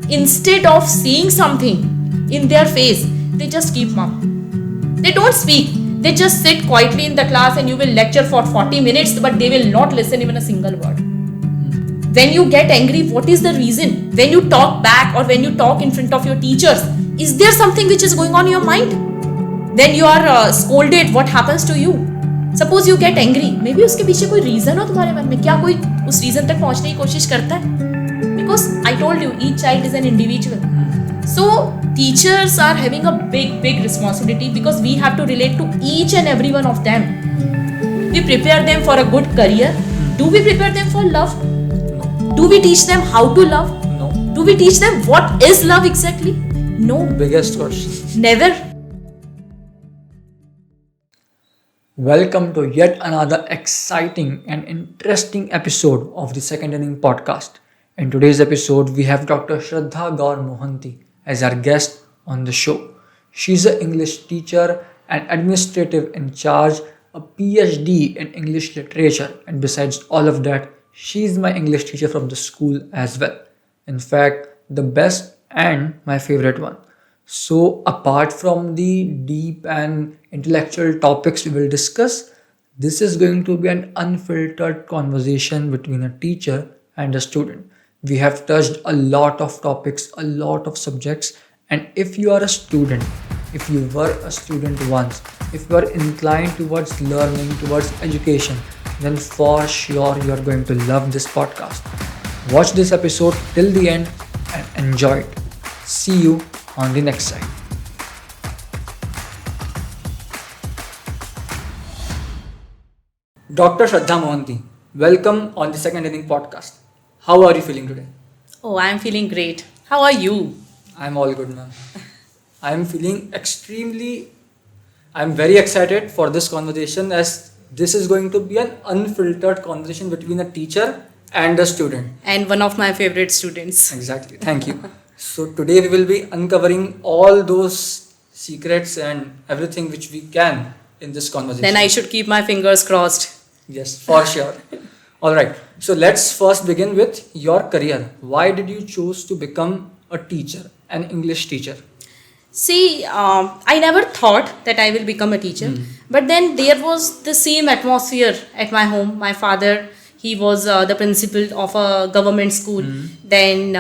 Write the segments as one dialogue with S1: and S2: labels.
S1: instead of saying something in their face, they just keep mum. They don't speak. They just sit quietly in the class and you will lecture for 40 minutes, but they will not listen even a single word. When you get angry, what is the reason? When you talk back or when you talk in front of your teachers, is there something which is going on in your mind? When you are scolded, what happens to you? Suppose you get angry, maybe उसके पीछे कोई reason हो तुम्हारे मन में, क्या कोई उस reason तक पहुंचने की कोशिश करता है? Because I told you, each child is an individual. So teachers are having a big responsibility because we have to relate to each and every one of them. We prepare them for a good career. Do we prepare them for love? Do we teach them how to love?
S2: No.
S1: Do we teach them what is love exactly? No.
S2: Biggest question.
S1: Never.
S2: Welcome to yet another exciting and interesting episode of the Second Inning Podcast. In today's episode, we have Dr. Shraddha Gaur Mohanti as our guest on the show. She's an English teacher and administrative in charge, a PhD in English literature, and besides all of that, she's my English teacher from the school as well. In fact, the best and my favorite one. So, apart from the deep and intellectual topics we will discuss, this is going to be an unfiltered conversation between a teacher and a student. We have touched a lot of topics, a lot of subjects, and if you are a student, if you were a student once, if you are inclined towards learning, towards education, then for sure you are going to love this podcast. Watch this episode till the end and enjoy it. See you on the next side. Dr. Shraddha Mohanti, welcome on the Second Inning Podcast. How are you feeling today?
S1: Oh, I am feeling great. How are you?
S2: I'm all good, ma'am. I'm very excited for this conversation as this is going to be an unfiltered conversation between a teacher and a student.
S1: And one of my favorite students.
S2: Exactly. Thank you. So today we will be uncovering all those secrets and everything which we can in this conversation.
S1: Then I should keep my fingers crossed.
S2: Yes, for sure. All right. So let's first begin with your career. Why did you choose to become a teacher, an English teacher?
S1: See, I never thought that I will become a teacher. But then there was the same atmosphere at my home. My father, he was the principal of a government school. Then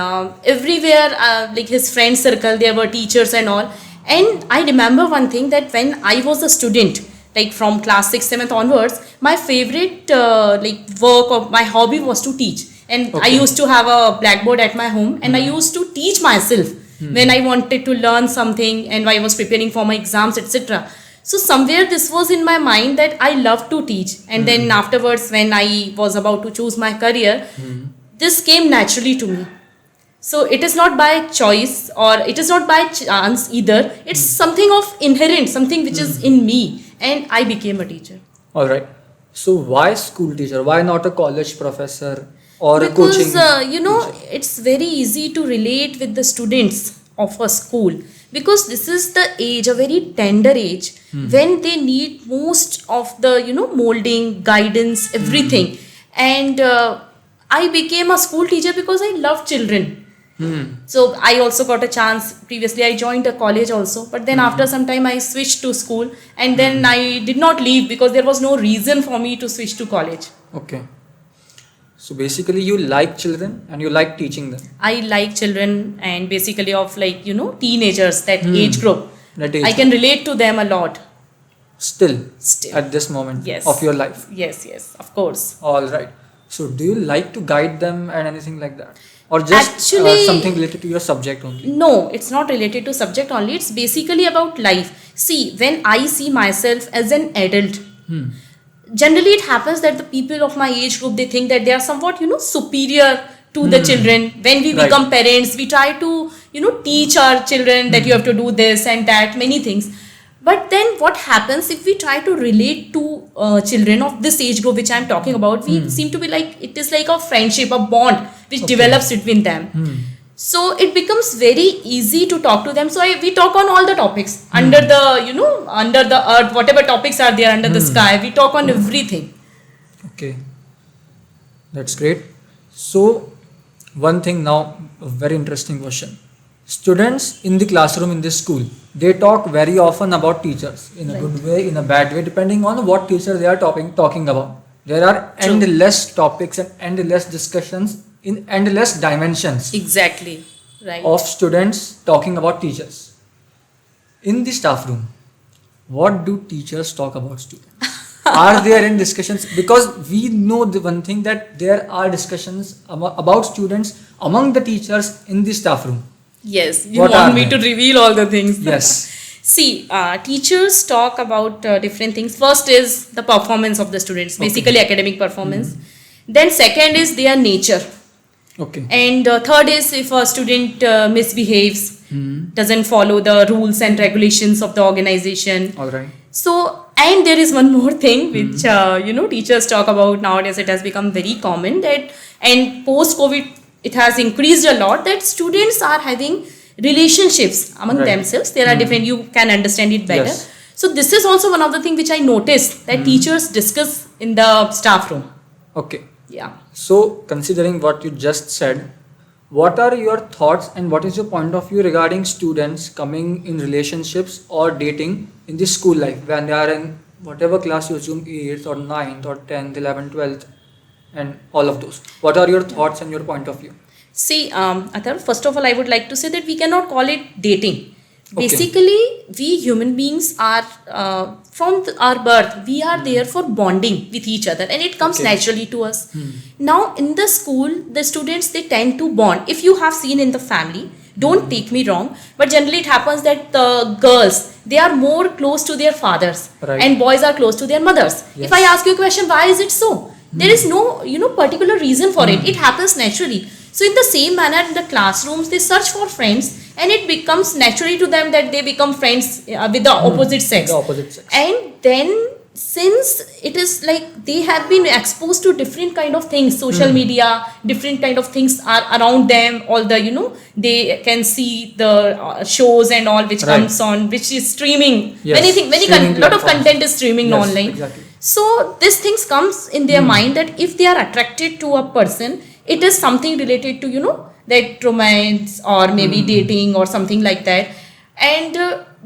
S1: everywhere, like his friend circle, there were teachers and all. And I remember one thing, that when I was a student, like from class 6th, 7th onwards, my favorite work or my hobby was to teach. And I used to have a blackboard at my home and I used to teach myself when I wanted to learn something and I was preparing for my exams, etc. So somewhere this was in my mind that I love to teach. And then afterwards, when I was about to choose my career, this came naturally to me. So it is not by choice or it is not by chance either. It's something of inherent, something which is in me. And I became a teacher.
S2: All right. So why school teacher? Why not a college professor or a coaching?
S1: Because, it's very easy to relate with the students of a school. Because this is the age, a very tender age, when they need most of the, molding, guidance, everything. And I became a school teacher because I love children. So I also got a chance. Previously I joined a college also, but then after some time I switched to school, and then I did not leave because there was no reason for me to switch to college.
S2: Okay. So basically you like children and you like teaching them.
S1: I like children and basically of teenagers, that age group. I can relate to them a lot.
S2: Still at this moment of your life.
S1: Yes, of course.
S2: All right. So do you like to guide them and anything like that? Or just
S1: Actually,
S2: something related to your subject only?
S1: No, it's not related to subject only. It's basically about life. See, when I see myself as an adult, generally it happens that the people of my age group, they think that they are somewhat, superior to the children. When we become parents, we try to, teach our children that you have to do this and that, many things. But then what happens if we try to relate to children of this age group which I am talking about, we seem to be like, it is like a friendship, a bond which develops between them. So it becomes very easy to talk to them. So we talk on all the topics under the, under the earth, whatever topics are there under the sky, we talk on everything.
S2: Okay. That's great. So one thing now, a very interesting question. Students in the classroom in this school, they talk very often about teachers in a
S1: Right.
S2: good way, in a bad way, depending on what teacher they are talking about. There are
S1: True.
S2: endless topics and endless discussions in endless dimensions
S1: Exactly. Right.
S2: of students talking about teachers. In the staff room, what do teachers talk about students? Are there any discussions? Because we know the one thing, that there are discussions about students among the teachers in the staff room.
S1: Yes, you
S2: What
S1: want
S2: are
S1: me
S2: they?
S1: to reveal all the things.
S2: Yes.
S1: See, teachers talk about different things. First is the performance of the students,
S2: Okay.
S1: basically academic performance. Then second is their nature.
S2: Okay.
S1: And third is if a student misbehaves, doesn't follow the rules and regulations of the organization.
S2: All right.
S1: So, and there is one more thing which teachers talk about nowadays. It has become very common that, and post COVID, it has increased a lot, that students are having relationships among
S2: Right.
S1: themselves. There are different. You can understand it better.
S2: Yes.
S1: So this is also one of the things which I noticed that teachers discuss in the staff room.
S2: Okay.
S1: Yeah.
S2: So, considering what you just said, what are your thoughts and what is your point of view regarding students coming in relationships or dating in the school life when they are in whatever class you assume, 8th or 9th or 10th, 11th, 12th, and all of those? What are your thoughts and your point of view?
S1: See, Athar, first of all, I would like to say that we cannot call it dating.
S2: Okay.
S1: Basically, we human beings are, from our birth, we are there for bonding with each other, and it comes
S2: Okay.
S1: naturally to us. Now, in the school, the students, they tend to bond. If you have seen in the family, don't take me wrong, but generally it happens that the girls, they are more close to their fathers,
S2: Right.
S1: and boys are close to their mothers.
S2: Yes.
S1: If I ask you a question, why is it so? There is no, particular reason for it. It happens naturally. So in the same manner, in the classrooms, they search for friends, and it becomes naturally to them that they become friends with the opposite sex.
S2: The opposite sex.
S1: And then, since it is like they have been exposed to different kind of things, social media, different kind of things are around them, all the, they can see the shows and all which
S2: Right.
S1: comes on, which is streaming.
S2: Yes, streaming
S1: Lot of
S2: platforms.
S1: content is streaming
S2: Yes,
S1: online.
S2: exactly.
S1: So these things comes in their mind that if they are attracted to a person, it is something related to that romance or maybe dating or something like that. And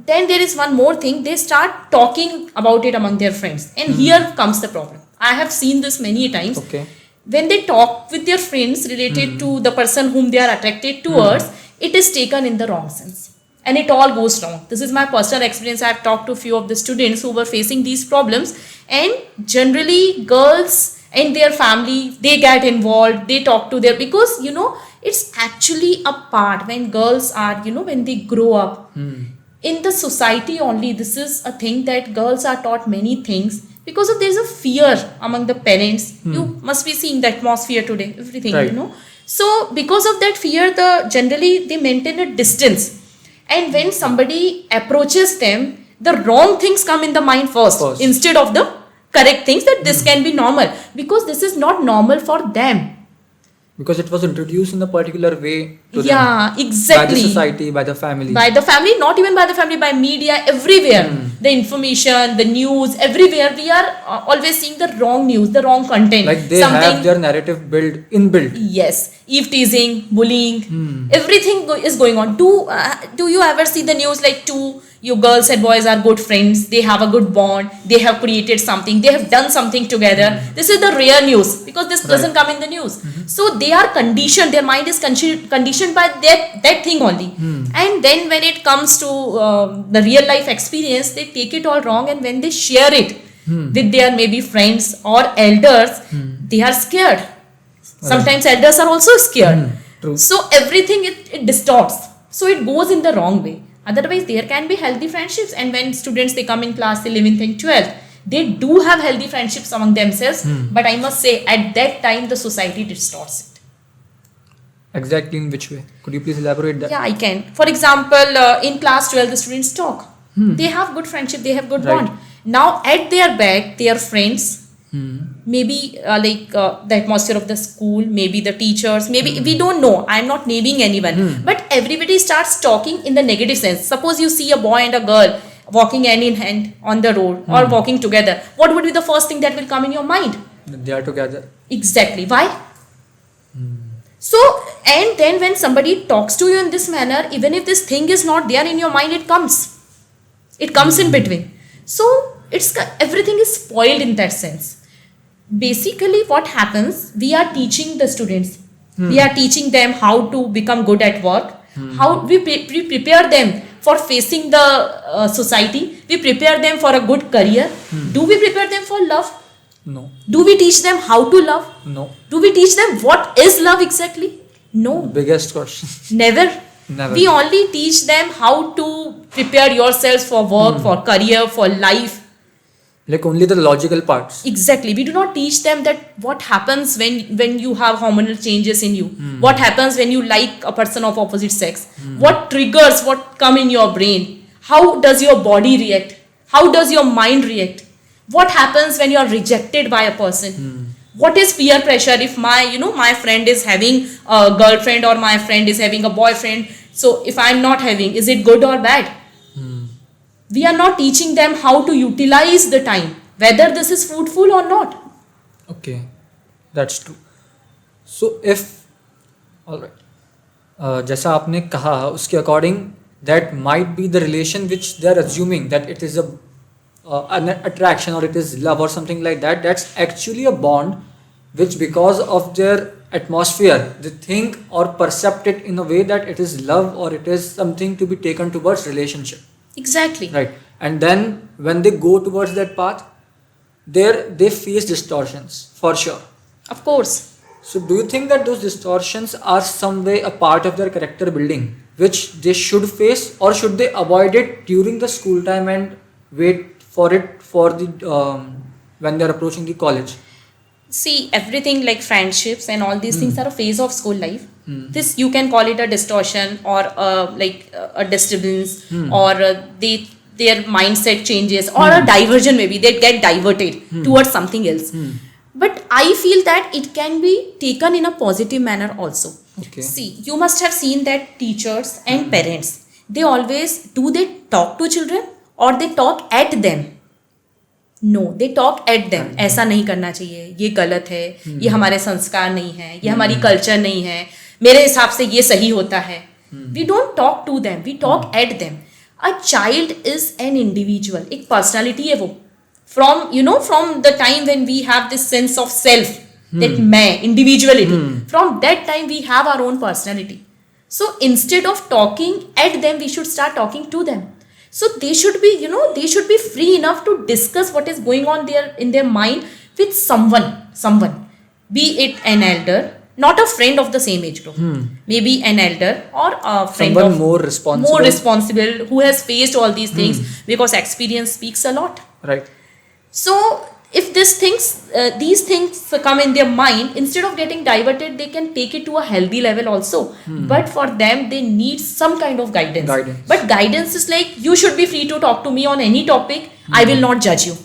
S1: then there is one more thing, they start talking about it among their friends, and here comes the problem. I have seen this many times.
S2: Okay.
S1: When they talk with their friends related to the person whom they are attracted towards, it is taken in the wrong sense, and it all goes wrong. This is my personal experience. I have talked to a few of the students who were facing these problems, and generally girls and their family, they get involved, they talk to their, because it's actually a part when girls are, when they grow up in the society only. This is a thing that girls are taught many things because of there's a fear among the parents. You must be seeing the atmosphere today, everything.
S2: Right.
S1: So because of that fear, the generally they maintain a distance, and when somebody approaches them, the wrong things come in the mind first. Instead of the correct things, that this can be normal, because this is not normal for them.
S2: Because it was introduced in a particular way to them.
S1: Yeah, exactly.
S2: By the society, by the family.
S1: By the family, not even by the family, by media, everywhere. The information, the news, everywhere we are always seeing the wrong news, the wrong content.
S2: Like they have their narrative inbuilt.
S1: Yes, eve teasing, bullying, everything is going on. Do you ever see the news like your girls and boys are good friends, they have a good bond, they have created something, they have done something together? This is the rare news, because this doesn't come in the news. So they are conditioned, their mind is conditioned by that thing only. And then when it comes to the real life experience, they take it all wrong, and when they share it with their maybe friends or elders, they are scared. Sometimes elders are also scared.
S2: True.
S1: So everything it distorts, so it goes in the wrong way. Otherwise, there can be healthy friendships, and when students, they come in class 11th and 12th, they do have healthy friendships among themselves. But I must say, at that time, the society distorts it.
S2: Exactly in which way? Could you please elaborate that?
S1: Yeah, I can. For example, in class 12, the students talk. They have good friendship, they have good
S2: Right.
S1: bond. Now, at their back, their friends, maybe the atmosphere of the school, maybe the teachers, maybe we don't know, I'm not naming anyone, but everybody starts talking in the negative sense. Suppose you see a boy and a girl walking hand in hand on the road, or walking together, what would be the first thing that will come in your mind?
S2: They are together.
S1: Exactly. Why? So, and then when somebody talks to you in this manner, even if this thing is not there in your mind, it comes in between. So everything is spoiled in that sense. Basically what happens, we are teaching the students, we are teaching them how to become good at work, how we prepare them for facing the society, we prepare them for a good career. Do we prepare them for love?
S2: No.
S1: Do we teach them how to love?
S2: No.
S1: Do we teach them what is love exactly? No.
S2: Biggest question.
S1: Never.
S2: Never.
S1: We only teach them how to prepare yourselves for work, for career, for life.
S2: Like only the logical parts.
S1: Exactly. We do not teach them that what happens when you have hormonal changes in you. What happens when you like a person of opposite sex. What triggers, what come in your brain. How does your body react? How does your mind react? What happens when you are rejected by a person? What is peer pressure if my friend is having a girlfriend or my friend is having a boyfriend? So if I'm not having, is it good or bad? We are not teaching them how to utilize the time, whether this is fruitful or not.
S2: Okay, that's true. So if, alright, जैसा आपने कहा उसके according that might be the relation which they are assuming that it is an attraction or it is love or something like that. That's actually a bond which because of their atmosphere they think or percept it in a way that it is love or it is something to be taken towards relationship.
S1: Exactly.
S2: Right. And then when they go towards that path, there they face distortions for sure.
S1: Of course.
S2: So do you think that those distortions are some way a part of their character building which they should face, or should they avoid it during the school time and wait for it for the when they are approaching the college?
S1: See, everything like friendships and all these things are a phase of school life. This you can call it a distortion or a disturbance, or their mindset changes, or a diversion. Maybe they get diverted towards something else. But I feel that it can be taken in a positive manner also.
S2: Okay.
S1: See, you must have seen that teachers and parents, they talk to children or they talk at them? No, they talk at them. ऐसा नहीं करना चाहिए, ये गलत है, ये हमारे संस्कार नहीं है, ये हमारी कल्चर नहीं है, मेरे हिसाब से ये सही होता है. We don't talk to them, we talk at them. A child is an individual, एक personality है वो. From the time when we have this sense of self, that मैं, individuality, from that time we have our own personality. So instead of talking at them, we should start talking to them. So they should be free enough to discuss what is going on in their mind with someone, be it an elder, not a friend of the same age group, maybe an elder or a friend
S2: someone
S1: of
S2: more responsible,
S1: who has faced all these things, because experience speaks a lot.
S2: Right.
S1: So if these things come in their mind, instead of getting diverted, they can take it to a healthy level also. But for them, they need some kind of guidance. But guidance is like, you should be free to talk to me on any topic. I will not judge you.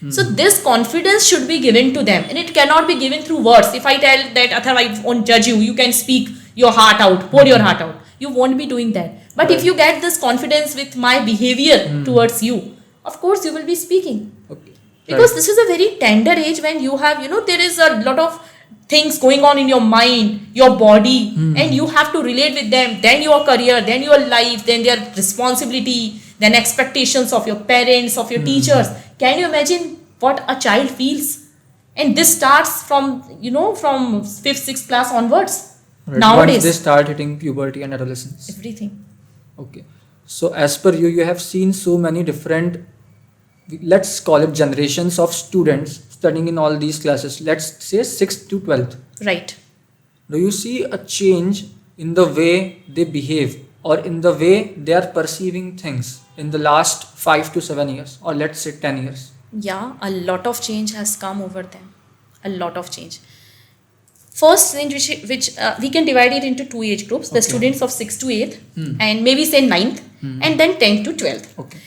S1: So this confidence should be given to them, and it cannot be given through words. If I tell that, Atharva, I won't judge you, you can speak your heart out, pour your heart out. You won't be doing that. But if you get this confidence with my behavior towards you, of course you will be speaking.
S2: Okay.
S1: Because this is a very tender age when you have, there is a lot of things going on in your mind, your body, and you have to relate with them, then your career, then your life, then their responsibility, then expectations of your parents, of your teachers. Can you imagine what a child feels? And this starts from 5th, 6th class onwards.
S2: Right.
S1: Nowadays.
S2: Once they start hitting puberty and adolescence.
S1: Everything.
S2: Okay. So as per you have seen so many different, let's call it generations of students studying in all these classes. Let's say 6th to 12th.
S1: Right.
S2: Do you see a change in the way they behave or in the way they are perceiving things in the last 5 to 7 years, or let's say 10 years?
S1: Yeah, a lot of change has come over them. A lot of change. First thing which we can divide it into two age groups, the students of 6th to 8th and maybe say 9th and then 10th to 12th.
S2: Okay.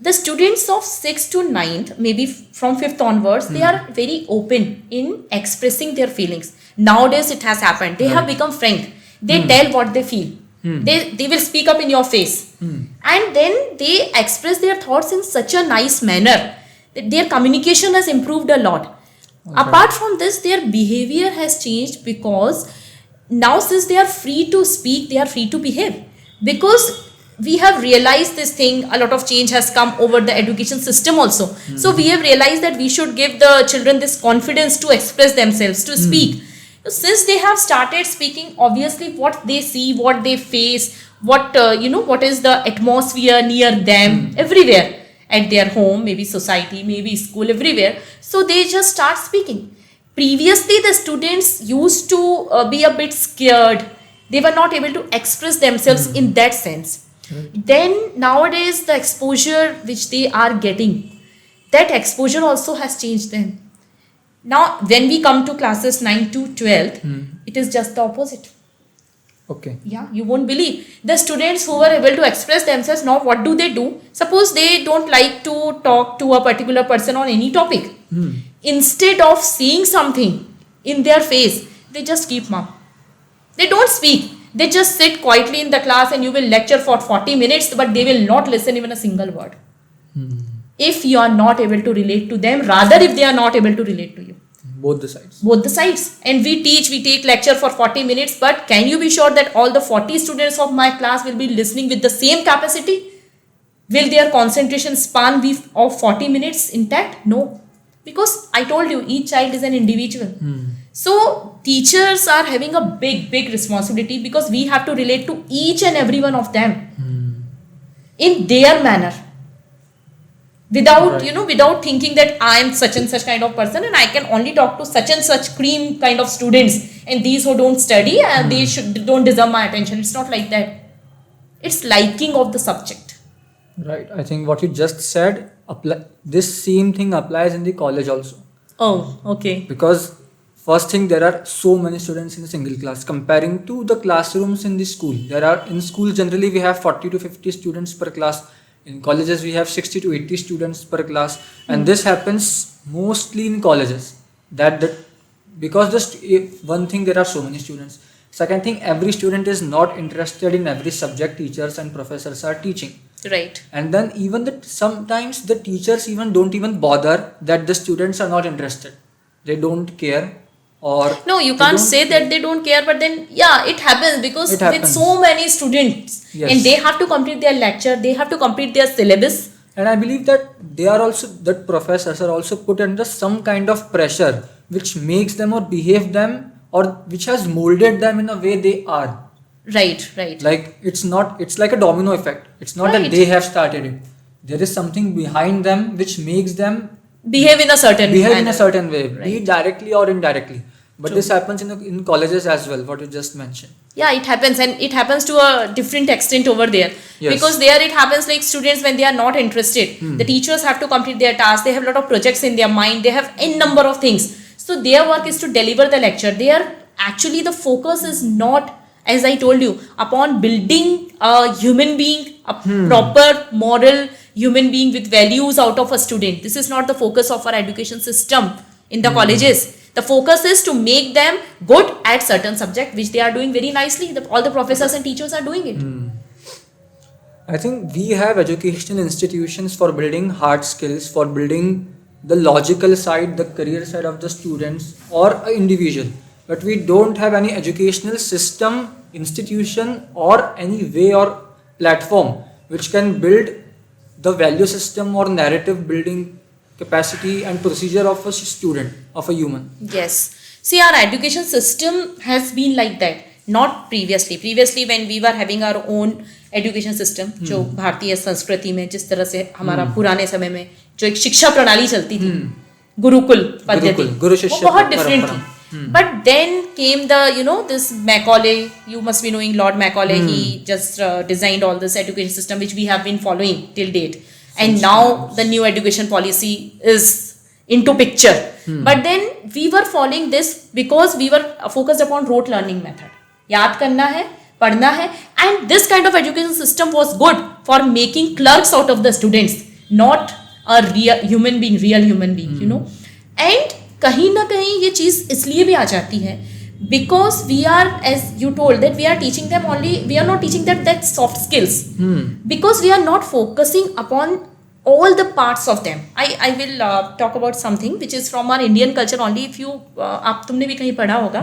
S1: The students of 6th to 9th, maybe from 5th onwards, they are very open in expressing their feelings. Nowadays it has happened. They have become frank. They tell what they feel. They will speak up in your face. And then they express their thoughts in such a nice manner that their communication has improved a lot. Okay. Apart from this, their behavior has changed because now since they are free to speak, they are free to behave, because we have realized this thing. A lot of change has come over the education system also. So we have realized that we should give the children this confidence to express themselves, to speak. Since they have started speaking, obviously what they see, what they face, what what is the atmosphere near them, everywhere, at their home, maybe society, maybe school, everywhere, so they just start speaking. Previously the students used to be a bit scared. They were not able to express themselves in that sense. Then nowadays the exposure which they are getting, that exposure also has changed them. Now when we come to classes 9 to 12th, it is just the opposite.
S2: Okay.
S1: Yeah, you won't believe the students who were able to express themselves. Now what do? Suppose they don't like to talk to a particular person on any topic. Instead of saying something in their face, they just keep mum. They don't speak. They just sit quietly in the class, and you will lecture for 40 minutes, but they will not listen even a single word. If you are not able to relate to them, rather if they are not able to relate to you.
S2: Both the sides.
S1: Both the sides. And we take lecture for 40 minutes, but can you be sure that all the 40 students of my class will be listening with the same capacity? Will their concentration span be of 40 minutes intact? No. Because I told you, each child is an individual. So teachers are having a big responsibility, because we have to relate to each and every one of them in their manner. Without, without thinking that I am such and such kind of person and I can only talk to such and such cream kind of students, and these who don't study and they don't deserve my attention. It's not like that. It's liking of the subject.
S2: Right. I think what you just said, this same thing applies in the college also.
S1: Oh, okay.
S2: Because first thing, there are so many students in a single class comparing to the classrooms in the school. In schools generally we have 40 to 50 students per class. In colleges we have 60 to 80 students per class, and this happens mostly in colleges. Because one thing, there are so many students. Second thing, every student is not interested in every subject teachers and professors are teaching.
S1: Right.
S2: And then even sometimes the teachers even don't even bother that the students are not interested. They don't care. Or
S1: no, you can't say that they don't care, but then it happens, because with so many students, and they have to complete their lecture, they have to complete their syllabus.
S2: And I believe that professors are also put under some kind of pressure which makes them or behave them, or which has molded them in a way they are.
S1: Right.
S2: Like it's like a domino effect. It's not that they have started it. There is something behind them which makes them
S1: behave in a certain
S2: way, be it directly or indirectly. But this happens in colleges as well, what you just mentioned. Yeah,
S1: it happens, and it happens to a different extent over there. Yes. Because there it happens like students, when they are not interested, the teachers have to complete their tasks, they have a lot of projects in their mind, they have n number of things. So their work is to deliver the lecture. Actually the focus is not, as I told you, upon building a human being, a proper moral human being with values out of a student. This is not the focus of our education system in the colleges. The focus is to make them good at certain subject, which they are doing very nicely. All the professors and teachers are doing it.
S2: I think we have educational institutions for building hard skills, for building the logical side, the career side of the students or an individual. But we don't have any educational system, institution or any way or platform which can build the value system or narrative building capacity and procedure of a student, of a human.
S1: Yes. See, our education system has been like that. Not previously. Previously, when we were having our own education system जो भारतीय संस्कृति में जिस तरह से हमारा पुराने समय में जो एक शिक्षा प्रणाली चलती थी, गुरुकुल पद्धति, वो बहुत डिफरेंट थी. But then came this Macaulay. You must be knowing Lord Macaulay. He just designed all this education system which we have been following till date. And now the new education policy is into picture. But then we were following this because we were focused upon rote learning method. याद करना है, पढ़ना है. And this kind of education system was good for making clerks out of the students, not a real human being, And कहीं ना कहीं ये चीज़ इसलिए भी आ जाती है because we are, as you told, that we are teaching them only, we are not teaching them that soft skills because we are not focusing upon all the parts of them. I will talk about something which is from our Indian culture only. If you आप तुमने भी कहीं पढ़ा होगा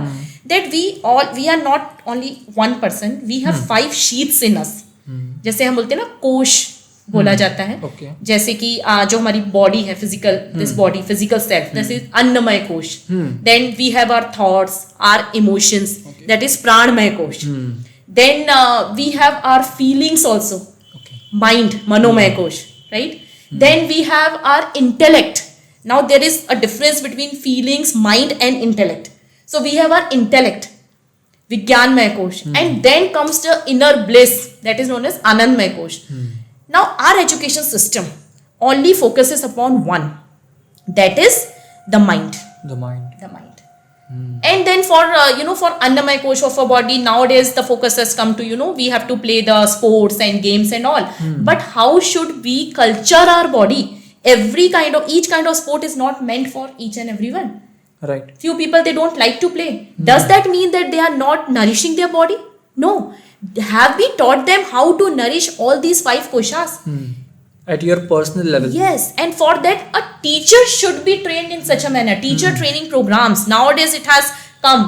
S1: that we are not only one person, we have 5 sheaths in us. जैसे हम बोलते हैं ना कोश बोला जाता है. जैसे कि जो हमारी बॉडी है physical, this body physical self, this is annamaya kosha. Then we have our thoughts, our emotions, that is pranamaya kosha. Then we have our feelings also, mind, manomaya kosha, right? Then we have our intellect. Now there is a difference between feelings, mind and intellect. So we have our intellect, Vijnanmay Kosh. And then comes the inner bliss, that is known as Anandmay Kosh. Now our education system only focuses upon one, that is the mind. The mind. And then for for Annamay Kosh of our body, nowadays the focus has come to we have to play the sports and games and all. But how should we culture our body? Each kind of sport is not meant for each and everyone.
S2: Right.
S1: Few people, they don't like to play. Does that mean that they are not nourishing their body? No. Have we taught them how to nourish all these 5 koshas?
S2: At your personal level.
S1: Yes, and for that a teacher should be trained in such a manner. Teacher training programs. Nowadays it has come.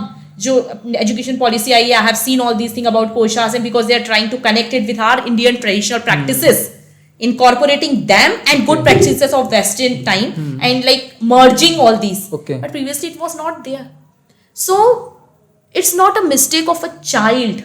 S1: जो education policy आई है, I have seen all these things about koshas, and because they are trying to connect it with our Indian traditional practices, incorporating them and good practices of Western time and like merging all these. But previously it was not there. So it's not a mistake of a child.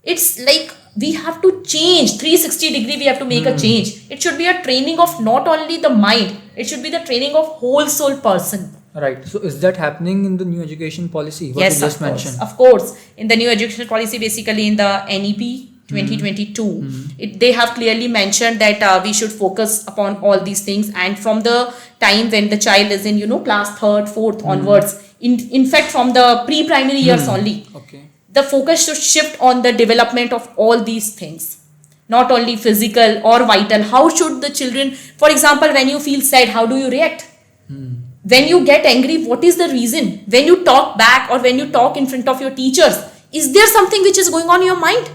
S1: It's like we have to change 360 degree. We have to make a change. It should be a training of not only the mind, it should be the training of whole soul person.
S2: Right. So is that happening in the new education policy? What
S1: Yes,
S2: you just mentioned?
S1: Of course. In the new education policy, basically in the NEP 2022, they have clearly mentioned that we should focus upon all these things. And from the time when the child is in class 3rd, 4th onwards, in fact from the pre-primary years only, the focus should shift on the development of all these things, not only physical or vital. How should the children, for example, when you feel sad, how do you react? When you get angry, what is the reason? When you talk back or when you talk in front of your teachers, is there something which is going on in your mind?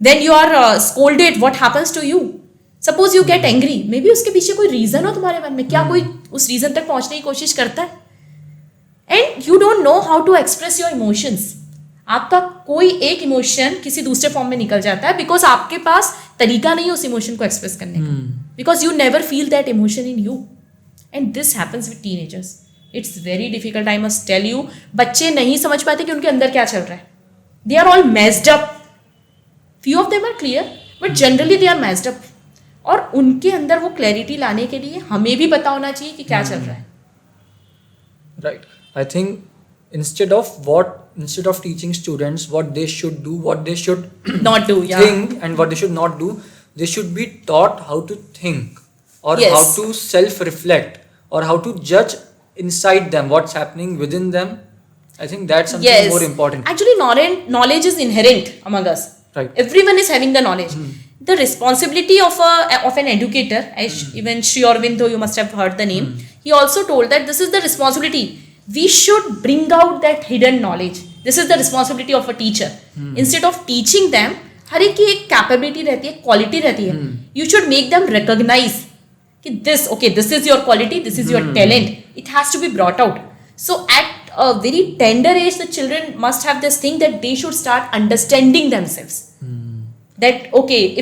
S1: When you are scolded, what happens to you? Suppose you get angry, maybe उसके पीछे कोई reason हो तुम्हारे मन में. क्या कोई उस reason तक पहुंचने की कोशिश करता है? And you don't know how to express your emotions. आपका कोई एक इमोशन किसी दूसरे फॉर्म में निकल जाता है बिकॉज आपके पास तरीका नहीं है उस इमोशन को एक्सप्रेस करने का, because you never feel that emotion in you. And this happens with teenagers. It's very difficult, I must tell you. बच्चे नहीं समझ पाते कि उनके अंदर क्या चल रहा है. They are all messed up. Few of them are clear, but generally they are messed up. और उनके अंदर वो क्लैरिटी लाने के लिए हमें भी पता होना चाहिए कि क्या चल रहा है.
S2: Right. I think instead of teaching students what they should do, what they should
S1: not do,
S2: think, and what they should not do, they should be taught how to think, or how to self-reflect, or how to judge inside them what's happening within them. I think that's something more important.
S1: Actually, knowledge is inherent among us.
S2: Right.
S1: Everyone is having the knowledge. The responsibility of an educator, even Sri Aurobindo, you must have heard the name. He also told that this is the responsibility. We should bring out that hidden knowledge. This is the responsibility of a teacher. Instead of teaching them, हर एक की एक capability रहती है, quality रहती है. You should make them recognize कि this is your quality, this is your talent. It has to be brought out. So at a very tender age, the children must have this thing that they should start understanding themselves. That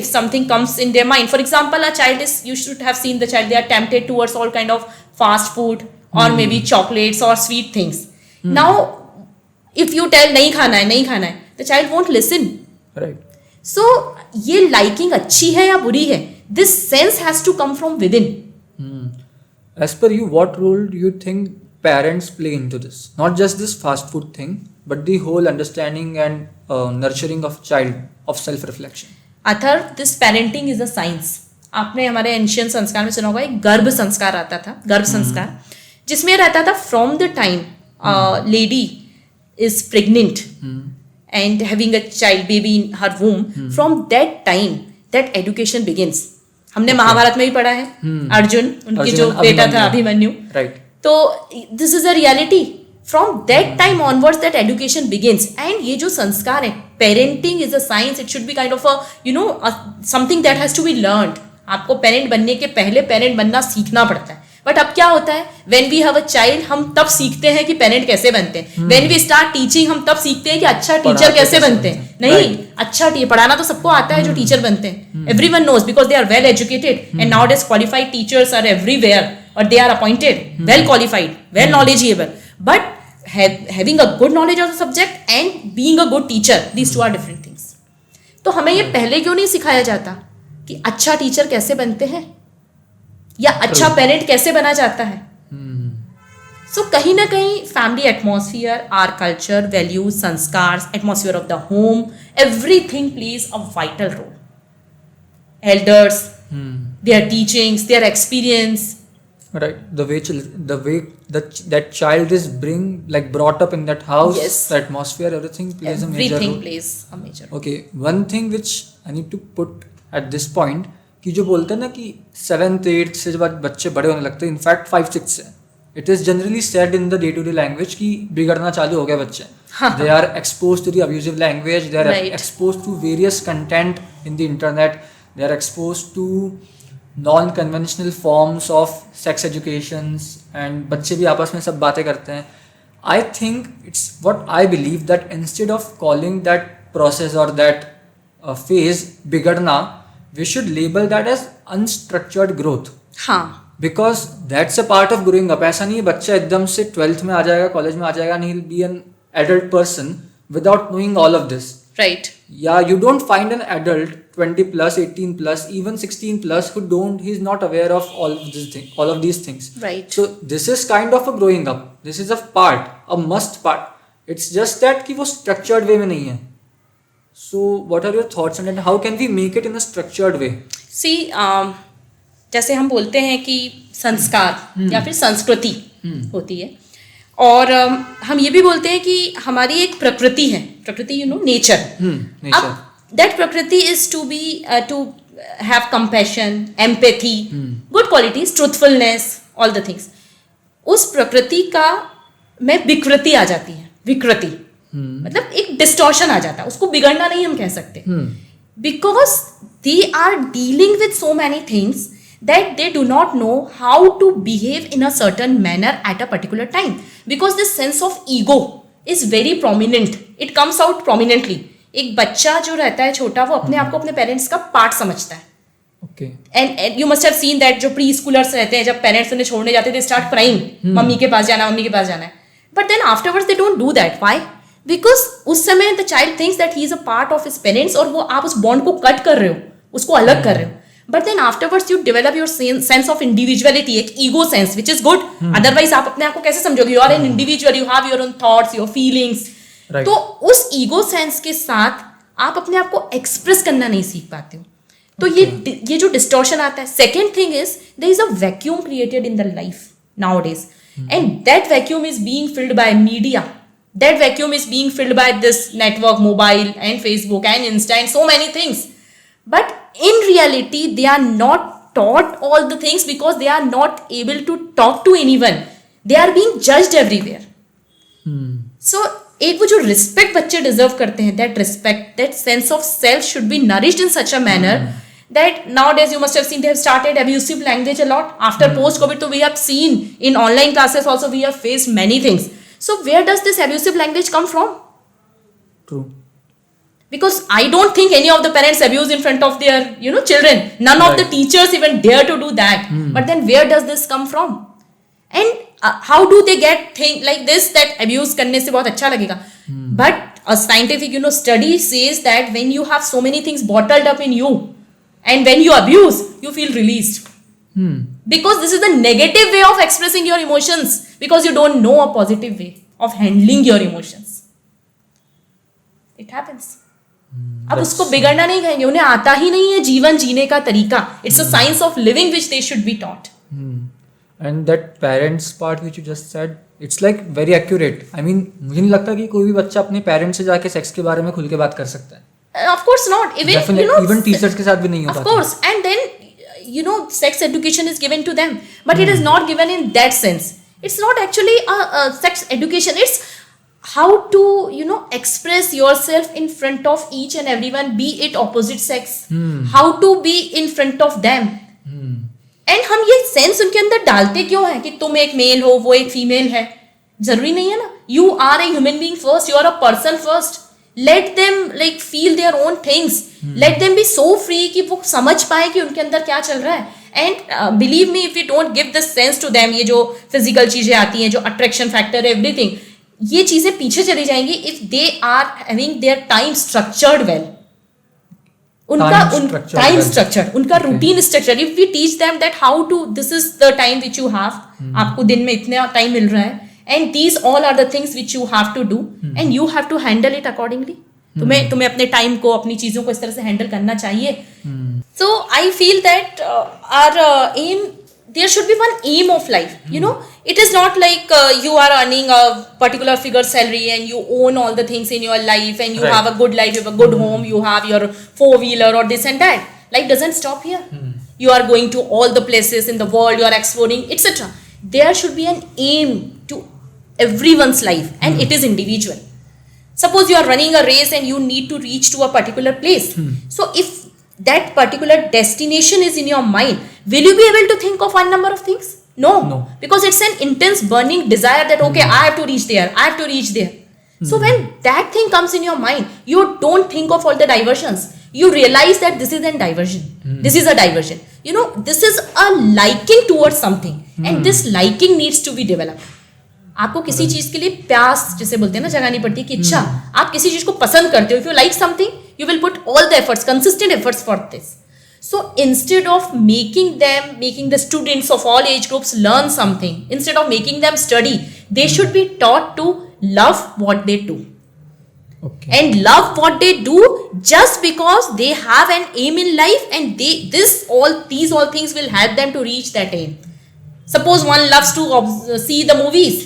S1: if something comes in their mind, for example, a child is, you should have seen the child, they are tempted towards all kind of fast food or maybe chocolates or sweet things. Now if you tell nahi khana hai, the child won't listen.
S2: Right.
S1: So ye liking अच्छी है या बुरी है, this sense has to come from within.
S2: As per you, what role do you think parents play into this? Not just this fast food thing, but the whole understanding and nurturing of child, of self-reflection.
S1: Athar, this parenting is a science. आपने हमारे ancient संस्कार में सुना होगा, एक गर्भ संस्कार आता था, गर्भ संस्कार, जिसमें रहता था from the time lady is pregnant and having a child, baby in her womb, from that time that education begins. हमने महाभारत में भी पढ़ा है, अर्जुन, उनकी जो बेटा था अभिमन्यु.
S2: Right.
S1: तो this is a reality. From that time onwards that education begins. And ये जो संस्कार है, parenting is a science. It should be kind of a something that has to be learned. आपको पेरेंट बनने के पहले पेरेंट बनना सीखना पड़ता है. बट अब क्या होता है, when we have a child हम तब सीखते हैं कि पेरेंट कैसे बनते हैं. व्हेन वी स्टार्ट टीचिंग हम तब सीखते हैं कि अच्छा टीचर कैसे बनते हैं. नहीं, अच्छा पढ़ाना तो सबको आता है जो टीचर बनते हैं. Everyone knows because they are well educated and nowadays qualified teachers are everywhere और they are appointed, well qualified, well knowledgeable. But having a good knowledge of the subject and being a good teacher, these two are different things. तो हमें ये पहले क्यों नहीं सिखाया जाता कि अच्छा टीचर कैसे बनते हैं या अच्छा पेरेंट कैसे बना जाता है. सो कहीं ना कहीं family atmosphere, or culture, values, sanskar, atmosphere of the home, everything plays a vital role. Elders, their teachings, their experience.
S2: Right, the way that child is brought up in that house,
S1: Yes.
S2: the atmosphere, everything plays a major
S1: Everything
S2: role.
S1: plays a major role.
S2: Okay, one thing which I need to put at this point कि जो बोलते हैं ना कि 7th 8th से जब बच्चे बड़े होने लगते हैं, इनफैक्ट 5 6 से, it is generally said in the day to day language कि बिगड़ना चालू हो गया बच्चे. They are exposed to the abusive language, they are
S1: Right.
S2: exposed to various content in the internet, they are exposed to non-conventional forms of sex educations and बच्चे भी आपस में सब बातें करते हैं. I think it's what I believe that instead of calling that process or that phase बिगड़ना, we should label that as unstructured growth.
S1: हाँ.
S2: Because that's a part of growing up. ऐसा नहीं है बच्चा एकदम से 12th में आ जाएगा, कॉलेज में आ जाएगा and he'll be an adult person without knowing all of this.
S1: Right.
S2: Yeah, you don't find an adult 20 plus, 18 plus, even 16 plus he's not aware of all of these things.
S1: Right.
S2: So this is kind of a growing up. This is a must part. It's just that कि वो structured way में नहीं है. So what are your thoughts on it? How can we make it in a structured way?
S1: See, जैसे हम बोलते हैं कि संस्कार या फिर संस्कृति होती है, और हम ये भी बोलते हैं कि हमारी एक प्रकृति है, प्रकृति नेचर. अब दैट प्रकृति is to be to have compassion, empathy, good qualities, truthfulness, all the things. उस प्रकृति का में विकृति आ जाती है. विकृति मतलब एक डिस्टॉर्शन आ जाता है. उसको बिगड़ना नहीं हम कह सकते, because they are dealing with so many things that they do not know how to behave in a certain manner at a particular time, because this sense of ego is very prominent. It comes out prominently. एक बच्चा जो रहता है छोटा, वो अपने आप को अपने पेरेंट्स का पार्ट समझता है.
S2: Okay.
S1: And you must have seen that जो प्री स्कूलर्स रहते हैं, जब पेरेंट्स उन्हें छोड़ने जाते हैं, they start crying, मम्मी के पास जाना, मम्मी के पास जाना है. But then afterwards they don't do that. Why? Because उस समय the child thinks that he is a part of his parents, और वो आप उस बॉन्ड को कट कर रहे हो, उसको अलग कर रहे हो. But then afterwards you develop your sense of individuality, एक ego sense, which is good. Otherwise आप अपने आप को कैसे समझोगे? You are an individual, you have your own thoughts, your feelings. Right. तो उस ego sense के साथ आप अपने आप को express करना नहीं सीख पाते हो. तो ये जो distortion आता है. Second thing is there is a vacuum created in the life nowadays, and that vacuum is being filled by media. That vacuum is being filled by this network, mobile and Facebook and Insta and so many things. But in reality they are not taught all the things because they are not able to talk to anyone. They are being judged everywhere. So एक वो जो respect बच्चे deserve करते हैं, that respect, that sense of self should be nourished in such a manner that nowadays you must have seen they have started abusive language a lot. After post-COVID, so we have seen in online classes also we have faced many things. So where does this abusive language come from?
S2: True.
S1: Because I don't think any of the parents abuse in front of their children. None of the teachers even dare to do that. But then where does this come from? And how do they get things like this that abuse करने से बहुत अच्छा लगेगा? But a scientific study says that when you have so many things bottled up in you and when you abuse, you feel released. Because this is the negative way of expressing your emotions, because you don't know a positive way of handling your emotions. It happens. अब उसको बिगड़ना नहीं कहेंगे, उन्हें आता ही नहीं है जीवन जीने का तरीका. It's a science of living which they should be taught.
S2: And that parents part which you just said, it's like very accurate. I mean मुझे नहीं लगता कि कोई भी बच्चा अपने पेरेंट्स से जाके सेक्स के बारे में खुल के बात कर सकता है.
S1: Of course not.
S2: Even teachers के साथ भी नहीं हो पाता.
S1: Of course. And then sex education is given to them, but it is not given in that sense. It's not actually a sex education. It's how to express yourself in front of each and everyone, be it opposite sex, how to be in front of them. And हम ये sense उनके अंदर डालते क्यों है कि तुम एक मेल हो, वो एक फीमेल है? जरूरी नहीं है ना. You are a human being first, you are a person first. Let them like feel their own things, let them be so free कि वो समझ पाए कि उनके अंदर क्या चल रहा है. And believe me, if we don't give this sense to them, ये जो फिजिकल चीजें आती हैं, जो अट्रैक्शन फैक्टर, एवरीथिंग, ये चीजें पीछे चली जाएंगी if they are having their time structured well. उनका टाइम स्ट्रक्चर, उनका routine structure. If we teach them that how to, this is the time which you have, आपको दिन में इतना टाइम मिल रहा है, and these all are the things which you have to do, and you have to handle it accordingly. तुम्हें अपने time को, अपनी चीजों को इस तरह से हैंडल करना चाहिए. So I feel that our um, there should be one aim of life. It is not like you are earning a particular figure salary and you own all the things in your life and you have a good life, you have a good home, you have your 4-wheeler or this and that. Life doesn't stop here. You are going to all the places in the world, you are exploring, etc. There should be an aim to everyone's life, and it is individual. Suppose you are running a race and you need to reach to a particular place. So if that particular destination is in your mind, will you be able to think of one number of things? No. Because it's an intense burning desire that okay, I have to reach there, I have to reach there. So when that thing comes in your mind, you don't think of all the diversions. You realize that this is a diversion. This is a diversion. This is a liking towards something, and this liking needs to be developed. आपको किसी चीज के लिए प्यास, जिसे बोलते हैं ना, जगानी पड़ती है कि इच्छा. आप किसी चीज को पसंद करते हो, if you like something, you will put all the efforts, consistent efforts for this. So instead of making the students of all age groups learn something, instead of making them study, they should be taught to love what they do. Okay. And love what they do just because they have an aim in life, and these all things will help them to reach that aim. Suppose one loves to see the movies,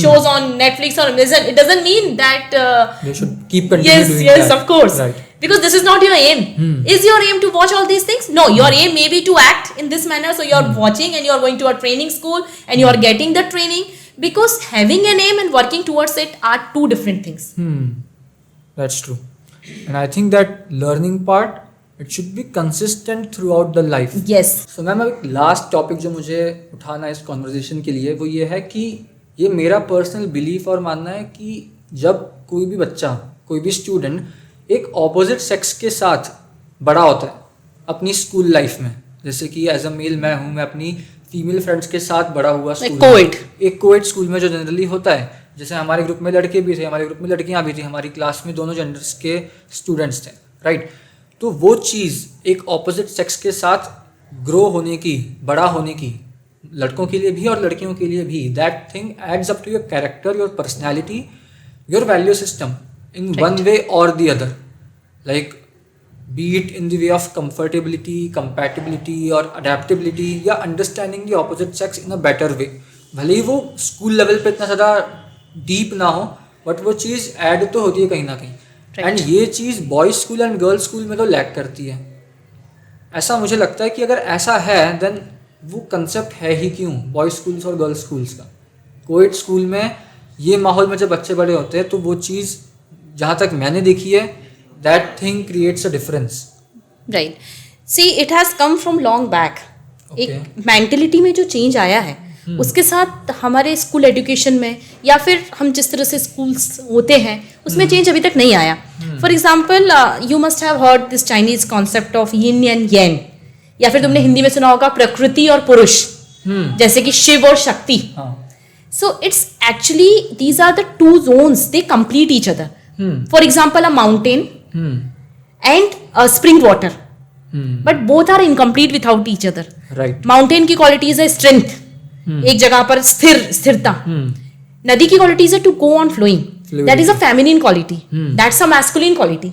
S1: shows on Netflix or Amazon, it doesn't mean that
S2: they should keep continuing doing
S1: that. Yes, of course.
S2: Right.
S1: Because this is not your aim. Is your aim to watch all these things? No, your aim may be to act in this manner. So you are watching and you are going to a training school and you are getting the training, because having an aim and working towards it are two different things.
S2: That's true. And I think that learning part, it should be consistent throughout the life.
S1: Yes.
S2: So ma'am, एक last topic जो मुझे उठाना है इस conversation के लिए, वो ये है कि ये मेरा पर्सनल बिलीफ और मानना है कि जब कोई भी बच्चा, कोई भी स्टूडेंट एक ऑपोजिट सेक्स के साथ बड़ा होता है अपनी स्कूल लाइफ में, जैसे कि एज अ मेल मैं हूँ, मैं अपनी फीमेल फ्रेंड्स के साथ बड़ा हुआ स्कूल में, एक कोएड स्कूल में जो जनरली होता है, जैसे हमारे ग्रुप में लड़के भी थे, हमारे ग्रुप में लड़कियाँ भी थी, हमारी क्लास में दोनों जेंडर्स के स्टूडेंट्स थे, राइट. तो वो चीज़ एक ऑपोजिट सेक्स के साथ ग्रो होने की, बड़ा होने की, लड़कों के लिए भी और लड़कियों के लिए भी, that thing adds up to your character, your personality, your value system in one way or the other, like be it in the way of comfortability, compatibility or adaptability, या understanding the opposite sex in a better way. भले ही वो school level पे इतना ज़्यादा deep ना हो, but वो चीज़ add तो होती है कहीं ना कहीं. एंड ये चीज़ boys school and girls school में तो लैक करती है. ऐसा मुझे लगता है कि अगर ऐसा है, देन वो कंसेप्ट है ही क्यों बॉयज़ स्कूल्स और गर्ल्स स्कूल्स का. कोएड स्कूल में ये माहौल में जब बच्चे बड़े होते हैं, तो वो चीज़ जहाँ तक मैंने देखी है, that thing creates a difference.
S1: Right. See, it has come from long back. एक मेंटलिटी में जो चेंज आया है, उसके साथ हमारे स्कूल एजुकेशन में, या फिर हम जिस तरह से स्कूल्स होते हैं, उसमें चेंज अभी तक नहीं आया. For example, you must have heard this Chinese concept of yin and yang, या फिर तुमने हिंदी में सुना होगा प्रकृति और पुरुष, जैसे कि शिव और शक्ति. So it's actually, these are the two zones, they complete each other. For example, a mountain and a spring water, but both are incomplete without each other.
S2: Right.
S1: Mountain की qualities है strength, एक जगह पर स्थिरता. नदी की qualities है to go on flowing. That is a feminine quality. That's a masculine quality.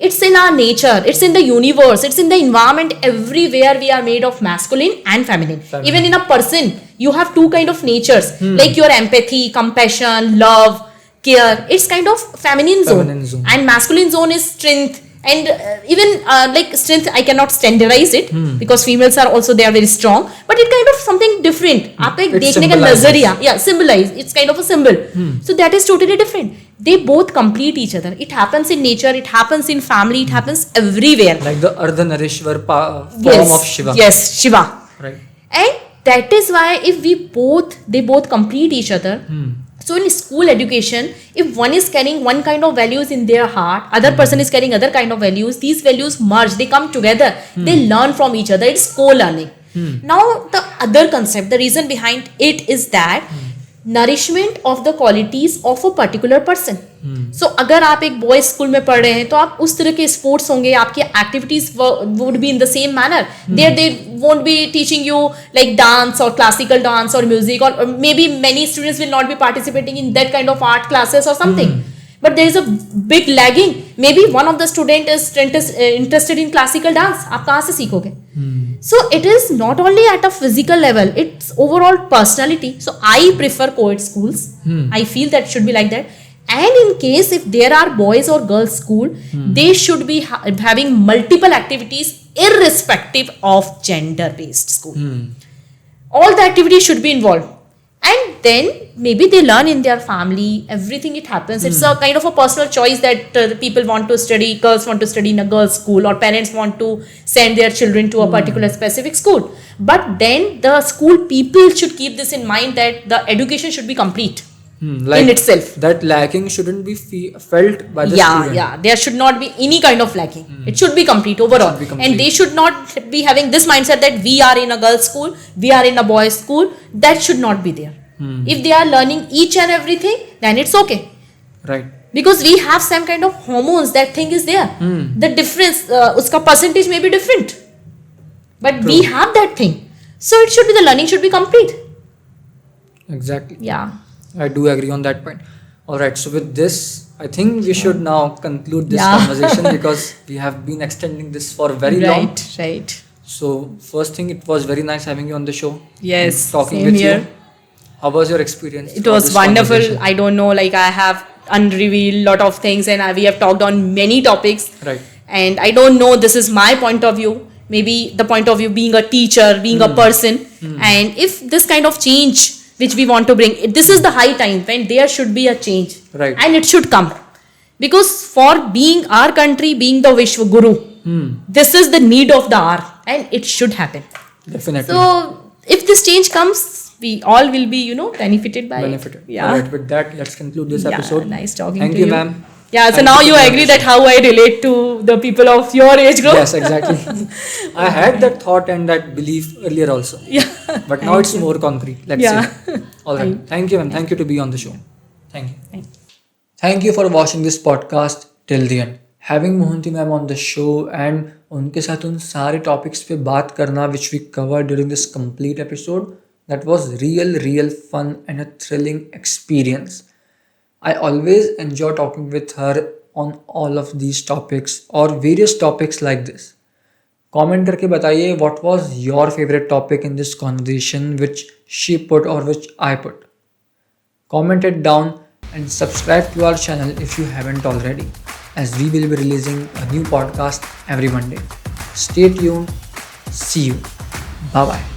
S1: It's in our nature, it's in the universe, it's in the environment. Everywhere we are made of masculine and feminine. Even in a person, you have two kind of natures, like your empathy, compassion, love, care. It's kind of feminine zone. And masculine zone is strength, And even like strength, I cannot standardize it because females are also, they are very strong, but it kind of something different. आप एक देखने का नजरिया, symbolize, it's kind of a symbol. So that is totally different. They both complete each other. It happens in nature, it happens in family, it happens everywhere.
S2: Like the Ardhanarishwar form of Shiva.
S1: Yes, Shiva.
S2: Right.
S1: And that is why if they both complete each other. So in school education, if one is carrying one kind of values in their heart, other person is carrying other kind of values, these values merge, they come together, they learn from each other, it's co-learning. Now the other concept, the reason behind it is that nourishment of the qualities of a particular person. So अगर आप एक boys school में पढ़ रहे हैं तो आप उस तरह के स्पोर्ट्स होंगे, आपकी activities would be in the same manner. They won't be teaching you like dance or classical dance or music, or maybe many students will not be participating in that kind of art classes or something. But there is a big lagging. Maybe one of the student is interested in classical dance. आप कहाँ से सीखोगे? So it is not only at a physical level, it's overall personality. So I prefer co-ed schools. I feel that should be like that. And in case if there are boys or girls school, they should be having multiple activities irrespective of gender based school. All the activities should be involved. And then maybe they learn in their family, everything it happens. It's a kind of a personal choice that people want to study, girls want to study in a girls school, or parents want to send their children to a particular specific school. But then the school people should keep this in mind that the education should be complete.
S2: Like
S1: in itself,
S2: that lacking shouldn't be felt by the student.
S1: There should not be any kind of lacking. It should be complete overall. And they should not be having this mindset that we are in a girls school, we are in a boys school. That should not be there. If they are learning each and everything, then it's okay.
S2: Right.
S1: Because we have some kind of hormones, that thing is there. The difference, uska percentage may be different, but we have that thing. So it should be, the learning should be complete.
S2: Exactly.
S1: Yeah.
S2: I do agree on that point. Alright, so with this, I think we should now conclude this conversation because we have been extending this for very long.
S1: Right.
S2: So, first thing, it was very nice having you on the show.
S1: Yes,
S2: talking
S1: same
S2: with
S1: here.
S2: you. How was your experience?
S1: It was wonderful. I don't know, like I have unrevealed lot of things and we have talked on many topics.
S2: Right.
S1: And I don't know, this is my point of view. Maybe the point of view being a teacher, being a person. And if this kind of change which we want to bring, this is the high time when there should be a change.
S2: Right.
S1: And it should come. Because for being our country, being the Vishwa Guru, this is the need of the hour and it should happen.
S2: Definitely.
S1: So, if this change comes, we all will be, benefited by it. Yeah.
S2: Alright, with that, let's conclude this episode.
S1: Nice talking
S2: Thank
S1: to
S2: you,
S1: you.
S2: ma'am.
S1: Yeah, so now you agree that how I relate to the people of your age group?
S2: Yes, exactly. I had that thought and that belief earlier also.
S1: Yeah.
S2: But now it's more concrete. Let's see. Alright. Thank you, ma'am. Thank you to be on the show. Thank you. Thank you for watching this podcast till the end. Having Mohanti ma'am on the show and उनके साथ उन सारे topics पे बात करना which we covered during this complete episode, that was real fun and a thrilling experience. I always enjoy talking with her on all of these topics or various topics like this. Comment करके बताइए what was your favorite topic in this conversation which she put or which I put. Comment it down and subscribe to our channel if you haven't already, as we will be releasing a new podcast every Monday. Stay tuned. See you. Bye bye.